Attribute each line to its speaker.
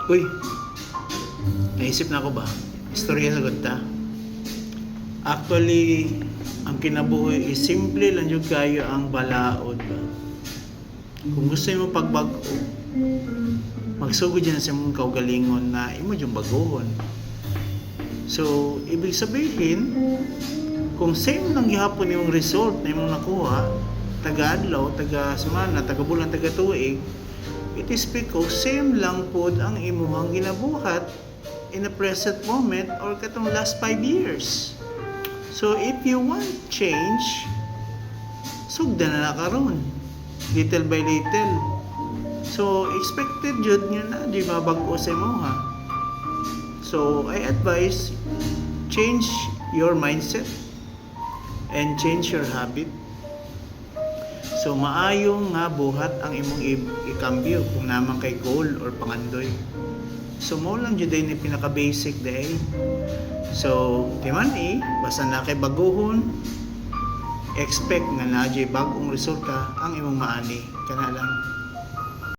Speaker 1: Uy, naisip na ako ba? Istorya sa ta. Actually, ang kinabuhi is simple lang yung kayo ang balaod ba. Kung gusto mo pagbago, magsugod dyan sa mong kaugalingon na imo yung baguhon. So, ibig sabihin, kung same lang gihapon yung result na imong nakuha, taga-adlaw, taga-semana, taga-bulan, taga-tuig, it is because same lang pod ang imuhang ginabuhat in the present moment or katong last 5 years. So, if you want change, sugda na karon, little by little. So, expected jud nyo na, di ba, bago sa mo ha. So, I advise, change your mindset and change your habit. So, maayong nga buhat ang imong ikambyo kung naman kay goal or pangandoy. So, mo lang jud din yung pinaka-basic day. So, timan basta na kay baguhon, expect nga na bagong resulta ang imong maani. Kana lang.